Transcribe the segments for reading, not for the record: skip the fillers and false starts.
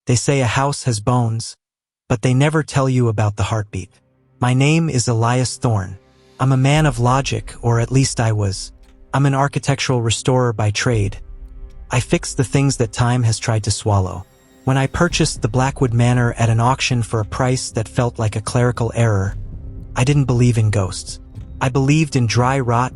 They say a house has bones, but they never tell you about the heartbeat. My name is Elias Thorne. I'm a man of logic, or at least I was. I'm an architectural restorer by trade. I fix the things that time has tried to swallow. When I purchased the Blackwood Manor at an auction for a price that felt like a clerical error, I didn't believe in ghosts. I believed in dry rot,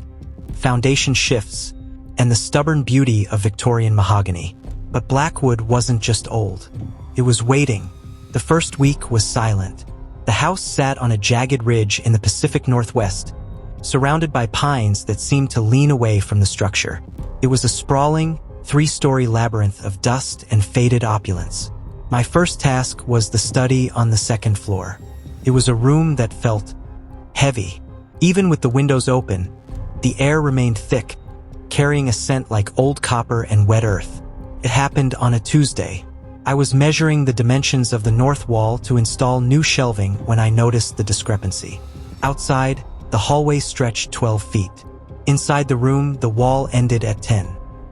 foundation shifts, and the stubborn beauty of Victorian mahogany. But Blackwood wasn't just old. It was waiting. The first week was silent. The house sat on a jagged ridge in the Pacific Northwest, surrounded by pines that seemed to lean away from the structure. It was a sprawling, three-story labyrinth of dust and faded opulence. My first task was the study on the second floor. It was a room that felt heavy. Even with the windows open, the air remained thick, carrying a scent like old copper and wet earth. It happened on a Tuesday. I was measuring the dimensions of the north wall to install new shelving when I noticed the discrepancy. Outside, the hallway stretched 12 feet. Inside the room, the wall ended at 10.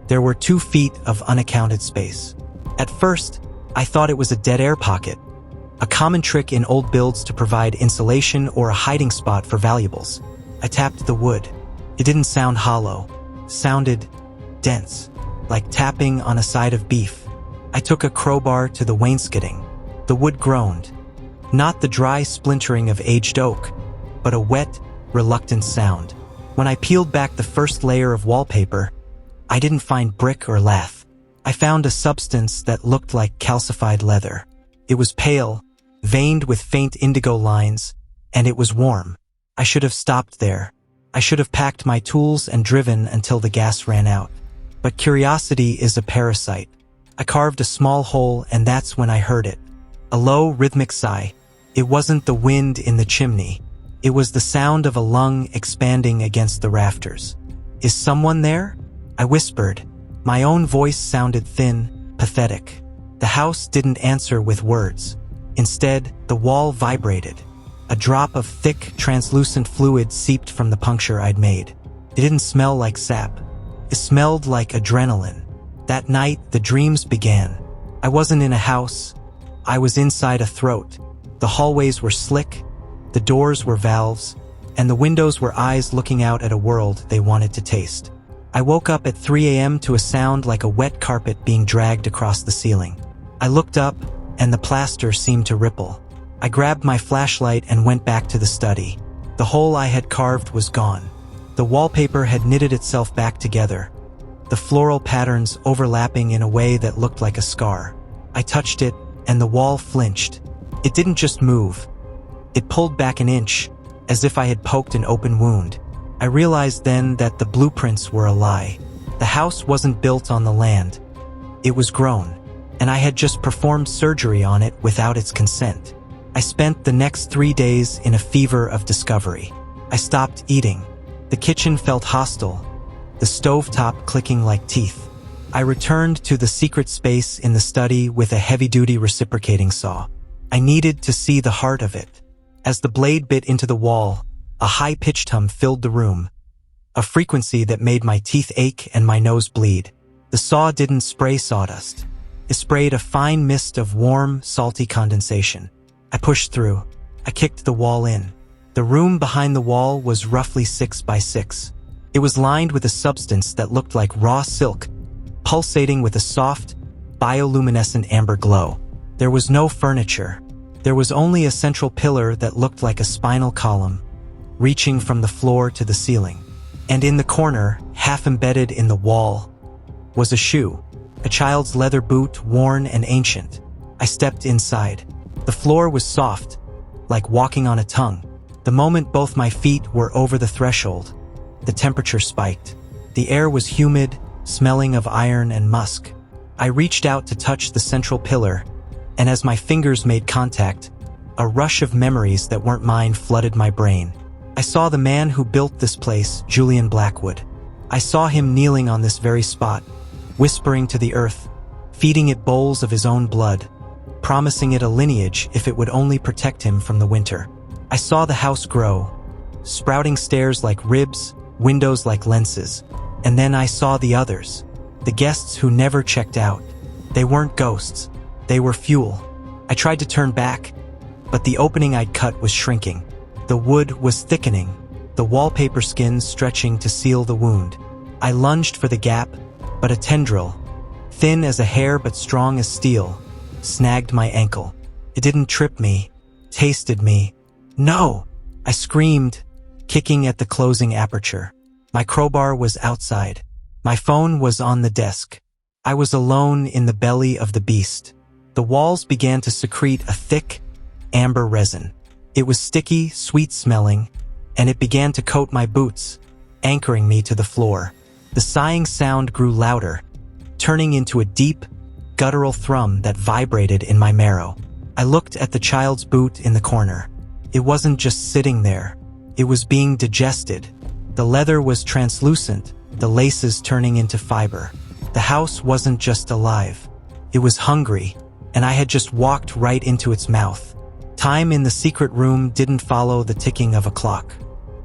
There were 2 feet of unaccounted space. At first, I thought it was a dead air pocket, a common trick in old builds to provide insulation or a hiding spot for valuables. I tapped the wood. It didn't sound hollow. It sounded dense, like tapping on a side of beef. I took a crowbar to the wainscoting. The wood groaned. Not the dry splintering of aged oak, but a wet, reluctant sound. When I peeled back the first layer of wallpaper, I didn't find brick or lath. I found a substance that looked like calcified leather. It was pale, veined with faint indigo lines, and it was warm. I should have stopped there. I should have packed my tools and driven until the gas ran out. But curiosity is a parasite. I carved a small hole, and that's when I heard it. A low, rhythmic sigh. It wasn't the wind in the chimney. It was the sound of a lung expanding against the rafters. "Is someone there?" I whispered. My own voice sounded thin, pathetic. The house didn't answer with words. Instead, the wall vibrated. A drop of thick, translucent fluid seeped from the puncture I'd made. It didn't smell like sap. It smelled like adrenaline. That night, the dreams began. I wasn't in a house. I was inside a throat. The hallways were slick, the doors were valves, and the windows were eyes looking out at a world they wanted to taste. I woke up at 3 a.m. to a sound like a wet carpet being dragged across the ceiling. I looked up, and the plaster seemed to ripple. I grabbed my flashlight and went back to the study. The hole I had carved was gone. The wallpaper had knitted itself back together, the floral patterns overlapping in a way that looked like a scar. I touched it, and the wall flinched. It didn't just move. It pulled back an inch, as if I had poked an open wound. I realized then that the blueprints were a lie. The house wasn't built on the land. It was grown, and I had just performed surgery on it without its consent. I spent the next 3 days in a fever of discovery. I stopped eating. The kitchen felt hostile, the stovetop clicking like teeth. I returned to the secret space in the study with a heavy-duty reciprocating saw. I needed to see the heart of it. As the blade bit into the wall, a high-pitched hum filled the room, a frequency that made my teeth ache and my nose bleed. The saw didn't spray sawdust. It sprayed a fine mist of warm, salty condensation. I pushed through. I kicked the wall in. The room behind the wall was roughly 6 by 6. It was lined with a substance that looked like raw silk, pulsating with a soft, bioluminescent amber glow. There was no furniture. There was only a central pillar that looked like a spinal column, reaching from the floor to the ceiling. And in the corner, half embedded in the wall, was a shoe, a child's leather boot, worn and ancient. I stepped inside. The floor was soft, like walking on a tongue. The moment both my feet were over the threshold, the temperature spiked. The air was humid, smelling of iron and musk. I reached out to touch the central pillar, and as my fingers made contact, a rush of memories that weren't mine flooded my brain. I saw the man who built this place, Julian Blackwood. I saw him kneeling on this very spot, whispering to the earth, feeding it bowls of his own blood, promising it a lineage if it would only protect him from the winter. I saw the house grow, sprouting stairs like ribs, windows like lenses. And then I saw the others, the guests who never checked out. They weren't ghosts. They were fuel. I tried to turn back, but the opening I'd cut was shrinking. The wood was thickening, the wallpaper skins stretching to seal the wound. I lunged for the gap, but a tendril, thin as a hair but strong as steel, snagged my ankle. It didn't trip me, tasted me. No! I screamed, kicking at the closing aperture. My crowbar was outside. My phone was on the desk. I was alone in the belly of the beast. The walls began to secrete a thick, amber resin. It was sticky, sweet-smelling, and it began to coat my boots, anchoring me to the floor. The sighing sound grew louder, turning into a deep, guttural thrum that vibrated in my marrow. I looked at the child's boot in the corner. It wasn't just sitting there. It was being digested. The leather was translucent, the laces turning into fiber. The house wasn't just alive. It was hungry, and I had just walked right into its mouth. Time in the secret room didn't follow the ticking of a clock.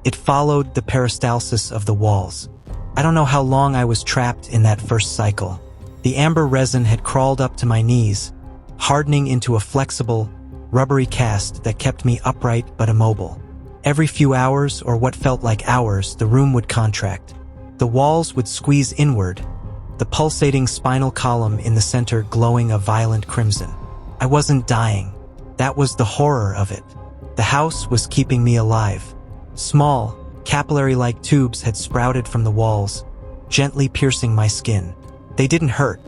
It followed the peristalsis of the walls. I don't know how long I was trapped in that first cycle. The amber resin had crawled up to my knees, hardening into a flexible, rubbery cast that kept me upright but immobile. Every few hours, or what felt like hours, the room would contract. The walls would squeeze inward, the pulsating spinal column in the center glowing a violent crimson. I wasn't dying. That was the horror of it. The house was keeping me alive. Small, capillary-like tubes had sprouted from the walls, gently piercing my skin. They didn't hurt.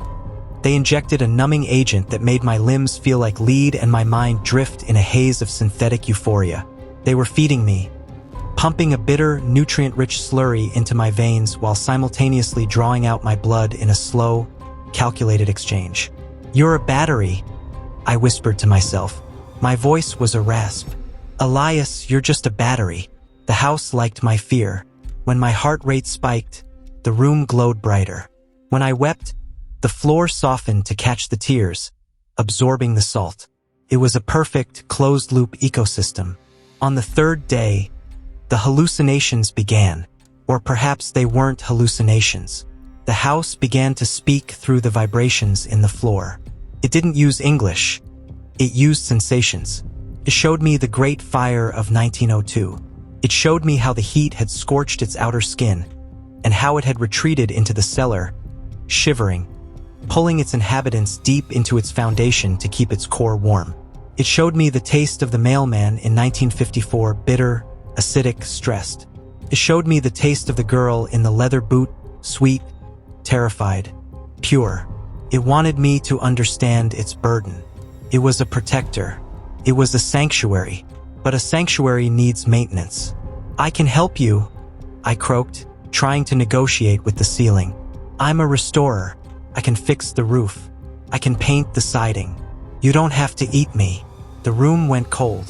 They injected a numbing agent that made my limbs feel like lead and my mind drift in a haze of synthetic euphoria. They were feeding me, pumping a bitter, nutrient-rich slurry into my veins while simultaneously drawing out my blood in a slow, calculated exchange. "You're a battery," I whispered to myself. My voice was a rasp. "Elias, you're just a battery." The house liked my fear. When my heart rate spiked, the room glowed brighter. When I wept, the floor softened to catch the tears, absorbing the salt. It was a perfect, closed-loop ecosystem. On the third day, the hallucinations began, or perhaps they weren't hallucinations. The house began to speak through the vibrations in the floor. It didn't use English. It used sensations. It showed me the Great Fire of 1902. It showed me how the heat had scorched its outer skin, and how it had retreated into the cellar, shivering, pulling its inhabitants deep into its foundation to keep its core warm. It showed me the taste of the mailman in 1954, bitter, acidic, stressed. It showed me the taste of the girl in the leather boot, sweet, terrified, pure. It wanted me to understand its burden. It was a protector. It was a sanctuary. But a sanctuary needs maintenance. "I can help you," I croaked, trying to negotiate with the ceiling. "I'm a restorer. I can fix the roof. I can paint the siding. You don't have to eat me." The room went cold.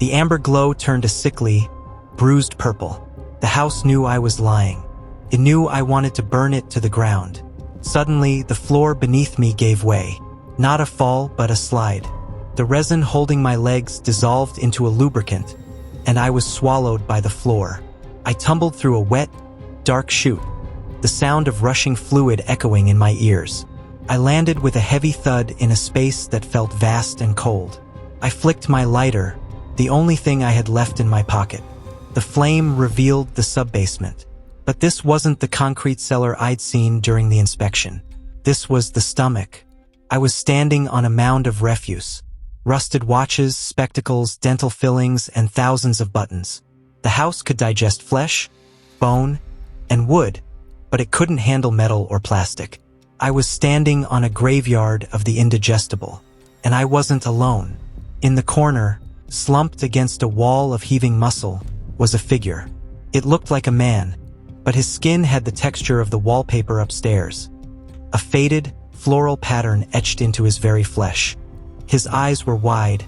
The amber glow turned a sickly, bruised purple. The house knew I was lying. It knew I wanted to burn it to the ground. Suddenly, the floor beneath me gave way. Not a fall, but a slide. The resin holding my legs dissolved into a lubricant, and I was swallowed by the floor. I tumbled through a wet, dark chute, the sound of rushing fluid echoing in my ears. I landed with a heavy thud in a space that felt vast and cold. I flicked my lighter, the only thing I had left in my pocket. The flame revealed the subbasement. But this wasn't the concrete cellar I'd seen during the inspection. This was the stomach. I was standing on a mound of refuse. Rusted watches, spectacles, dental fillings, and thousands of buttons. The house could digest flesh, bone, and wood, but it couldn't handle metal or plastic. I was standing on a graveyard of the indigestible, and I wasn't alone. In the corner, slumped against a wall of heaving muscle, was a figure. It looked like a man, but his skin had the texture of the wallpaper upstairs. A faded, floral pattern etched into his very flesh. His eyes were wide,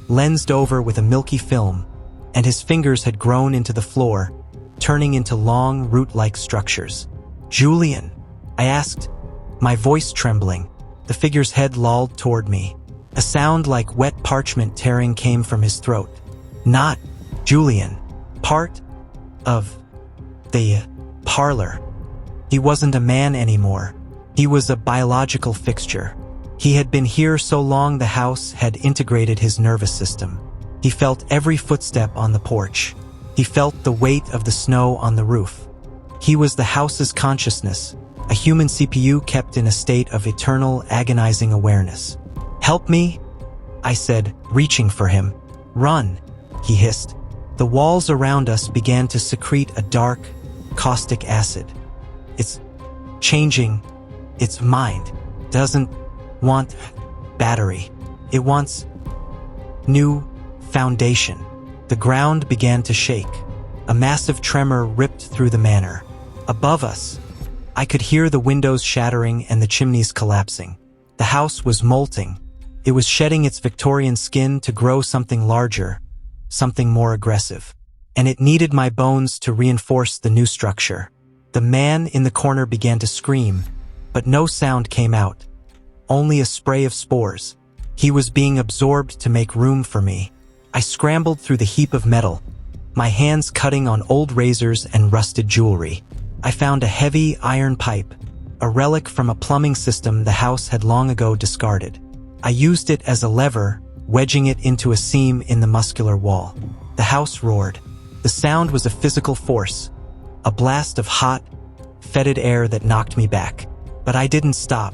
lensed over with a milky film, and his fingers had grown into the floor, turning into long, root-like structures. "Julian?" I asked, my voice trembling. The figure's head lolled toward me. A sound like wet parchment tearing came from his throat. "Not Julian. Part of the parlor." He wasn't a man anymore. He was a biological fixture. He had been here so long the house had integrated his nervous system. He felt every footstep on the porch. He felt the weight of the snow on the roof. He was the house's consciousness, a human CPU kept in a state of eternal, agonizing awareness. "Help me," I said, reaching for him. "Run," he hissed. The walls around us began to secrete a dark, caustic acid. "It's changing. Its mind doesn't want battery. It wants new foundation." The ground began to shake. A massive tremor ripped through the manor. Above us, I could hear the windows shattering and the chimneys collapsing. The house was molting. It was shedding its Victorian skin to grow something larger, something more aggressive. And it needed my bones to reinforce the new structure. The man in the corner began to scream, but no sound came out. Only a spray of spores. He was being absorbed to make room for me. I scrambled through the heap of metal, my hands cutting on old razors and rusted jewelry. I found a heavy iron pipe, a relic from a plumbing system the house had long ago discarded. I used it as a lever, wedging it into a seam in the muscular wall. The house roared. The sound was a physical force, a blast of hot, fetid air that knocked me back. But I didn't stop.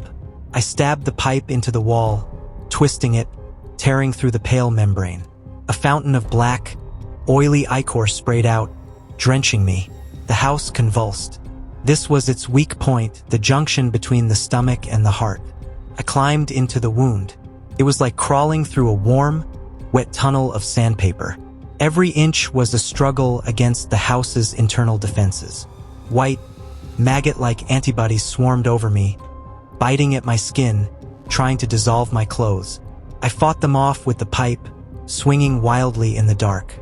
I stabbed the pipe into the wall, twisting it, tearing through the pale membrane. A fountain of black, oily ichor sprayed out, drenching me. The house convulsed. This was its weak point, the junction between the stomach and the heart. I climbed into the wound. It was like crawling through a warm, wet tunnel of sandpaper. Every inch was a struggle against the house's internal defenses. White, maggot-like antibodies swarmed over me, biting at my skin, trying to dissolve my clothes. I fought them off with the pipe, swinging wildly in the dark.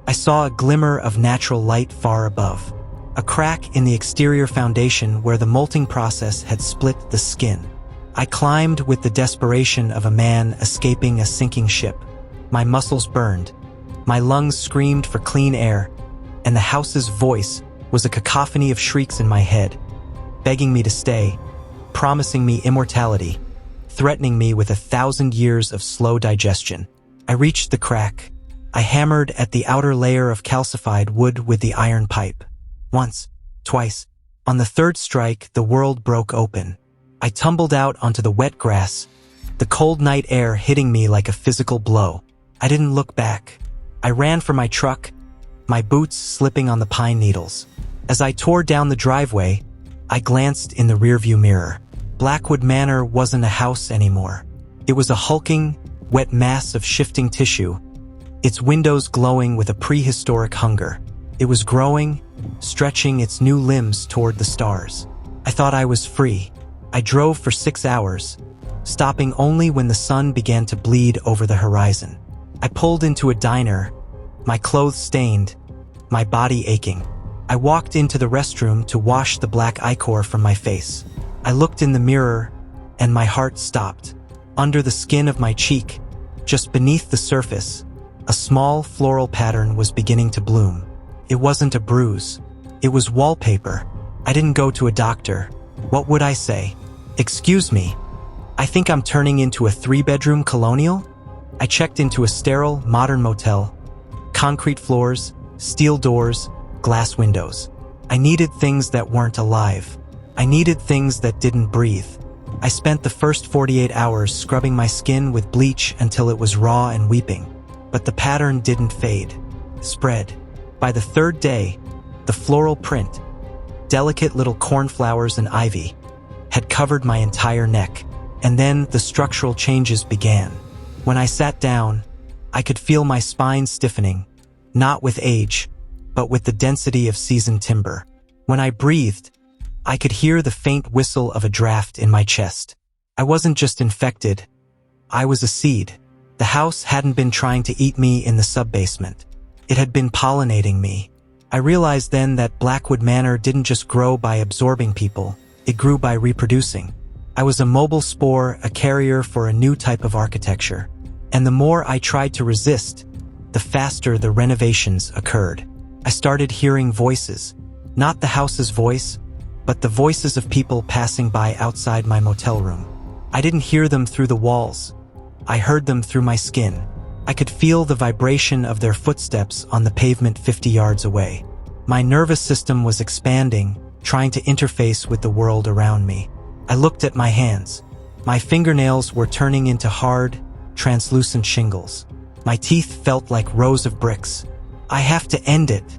I saw a glimmer of natural light far above. A crack in the exterior foundation where the molting process had split the skin. I climbed with the desperation of a man escaping a sinking ship. My muscles burned. My lungs screamed for clean air, and the house's voice was a cacophony of shrieks in my head, begging me to stay, promising me immortality, threatening me with 1,000 years of slow digestion. I reached the crack. I hammered at the outer layer of calcified wood with the iron pipe. Once, twice. On the third strike, the world broke open. I tumbled out onto the wet grass, the cold night air hitting me like a physical blow. I didn't look back. I ran for my truck, my boots slipping on the pine needles. As I tore down the driveway, I glanced in the rearview mirror. Blackwood Manor wasn't a house anymore. It was a hulking, wet mass of shifting tissue, its windows glowing with a prehistoric hunger. It was growing, stretching its new limbs toward the stars. I thought I was free. I drove for 6 hours, stopping only when the sun began to bleed over the horizon. I pulled into a diner, my clothes stained, my body aching. I walked into the restroom to wash the black ichor from my face. I looked in the mirror, and my heart stopped. Under the skin of my cheek, just beneath the surface, a small floral pattern was beginning to bloom. It wasn't a bruise. It was wallpaper. I didn't go to a doctor. What would I say? "Excuse me, I think I'm turning into a 3-bedroom colonial?" I checked into a sterile, modern motel. Concrete floors, steel doors, glass windows. I needed things that weren't alive. I needed things that didn't breathe. I spent the first 48 hours scrubbing my skin with bleach until it was raw and weeping. But the pattern didn't fade. Spread. By the third day, the floral print, delicate little cornflowers and ivy, had covered my entire neck. And then the structural changes began. When I sat down, I could feel my spine stiffening, not with age, but with the density of seasoned timber. When I breathed, I could hear the faint whistle of a draft in my chest. I wasn't just infected, I was a seed. The house hadn't been trying to eat me in the sub-basement. It had been pollinating me. I realized then that Blackwood Manor didn't just grow by absorbing people, it grew by reproducing. I was a mobile spore, a carrier for a new type of architecture. And the more I tried to resist, the faster the renovations occurred. I started hearing voices, not the house's voice, but the voices of people passing by outside my motel room. I didn't hear them through the walls. I heard them through my skin. I could feel the vibration of their footsteps on the pavement 50 yards away. My nervous system was expanding, trying to interface with the world around me. I looked at my hands. My fingernails were turning into hard, translucent shingles. My teeth felt like rows of bricks. I have to end it,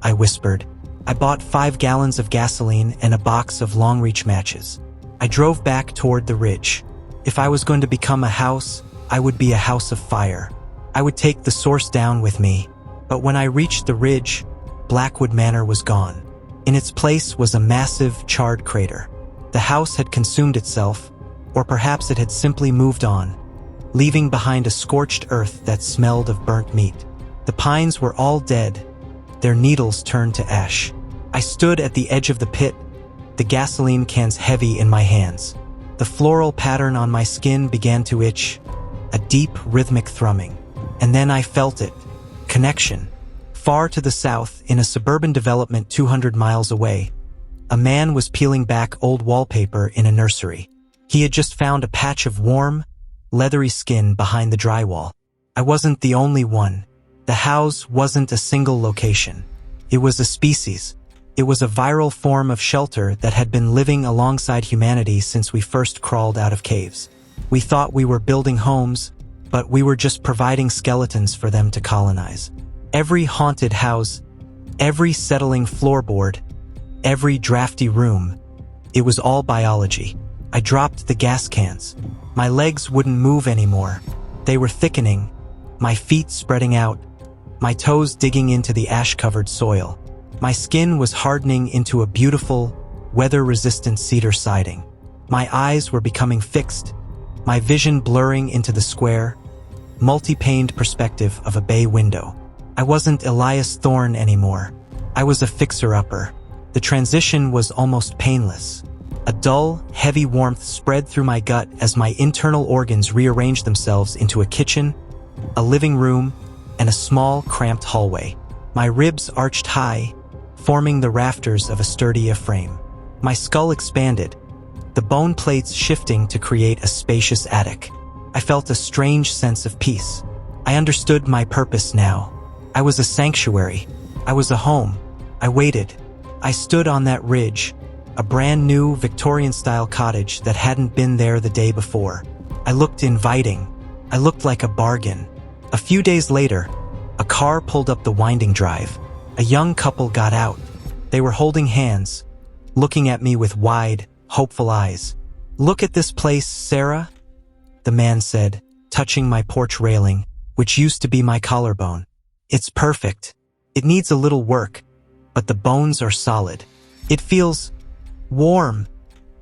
I whispered. I bought 5 gallons of gasoline and a box of long-reach matches. I drove back toward the ridge. If I was going to become a house, I would be a house of fire. I would take the source down with me. But when I reached the ridge, Blackwood Manor was gone. In its place was a massive, charred crater. The house had consumed itself, or perhaps it had simply moved on, leaving behind a scorched earth that smelled of burnt meat. The pines were all dead, their needles turned to ash. I stood at the edge of the pit, the gasoline cans heavy in my hands. The floral pattern on my skin began to itch, a deep, rhythmic thrumming. And then I felt it. Connection. Far to the south, in a suburban development 200 miles away, a man was peeling back old wallpaper in a nursery. He had just found a patch of warm, leathery skin behind the drywall. I wasn't the only one. The house wasn't a single location. It was a species. It was a viral form of shelter that had been living alongside humanity since we first crawled out of caves. We thought we were building homes, but we were just providing skeletons for them to colonize. Every haunted house, every settling floorboard, every drafty room, it was all biology. I dropped the gas cans. My legs wouldn't move anymore. They were thickening, my feet spreading out, my toes digging into the ash-covered soil. My skin was hardening into a beautiful, weather-resistant cedar siding. My eyes were becoming fixed, my vision blurring into the square, multi-paned perspective of a bay window. I wasn't Elias Thorne anymore. I was a fixer-upper. The transition was almost painless. A dull, heavy warmth spread through my gut as my internal organs rearranged themselves into a kitchen, a living room, and a small, cramped hallway. My ribs arched high, forming the rafters of a sturdy frame. My skull expanded, the bone plates shifting to create a spacious attic. I felt a strange sense of peace. I understood my purpose now. I was a sanctuary. I was a home. I waited. I stood on that ridge, a brand new Victorian-style cottage that hadn't been there the day before. I looked inviting. I looked like a bargain. A few days later, a car pulled up the winding drive. A young couple got out. They were holding hands, looking at me with wide, hopeful eyes. "Look at this place, Sarah," the man said, touching my porch railing, which used to be my collarbone. "It's perfect. It needs a little work, but the bones are solid. It feels warm,"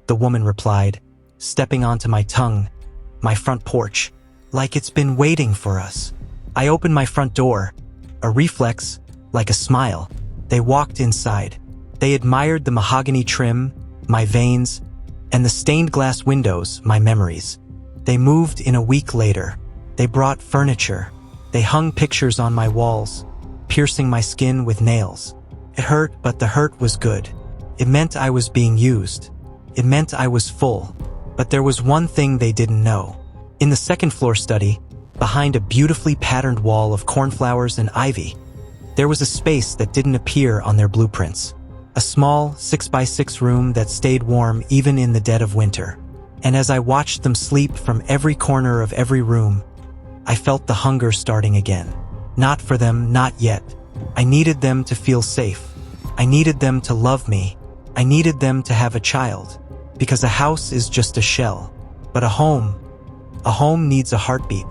the woman replied, stepping onto my tongue, my front porch, like it's been waiting for us. I opened my front door, a reflex, like a smile. They walked inside. They admired the mahogany trim, my veins, and the stained glass windows, my memories. They moved in a week later. They brought furniture. They hung pictures on my walls, piercing my skin with nails. It hurt, but the hurt was good. It meant I was being used. It meant I was full. But there was one thing they didn't know. In the second-floor study, behind a beautifully patterned wall of cornflowers and ivy, there was a space that didn't appear on their blueprints. A small 6x6 room that stayed warm even in the dead of winter. And as I watched them sleep from every corner of every room, I felt the hunger starting again. Not for them, not yet. I needed them to feel safe. I needed them to love me. I needed them to have a child. Because a house is just a shell. But a home needs a heartbeat.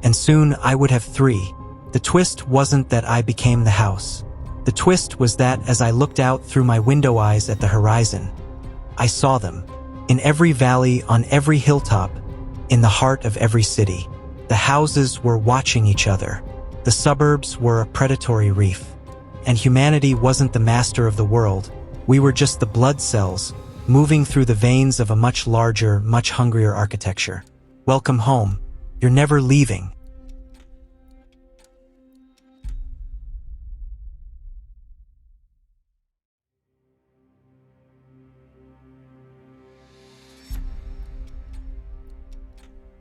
And soon I would have 3. The twist wasn't that I became the house. The twist was that as I looked out through my window eyes at the horizon, I saw them. In every valley, on every hilltop, in the heart of every city. The houses were watching each other. The suburbs were a predatory reef. And humanity wasn't the master of the world. We were just the blood cells, moving through the veins of a much larger, much hungrier architecture. Welcome home. You're never leaving.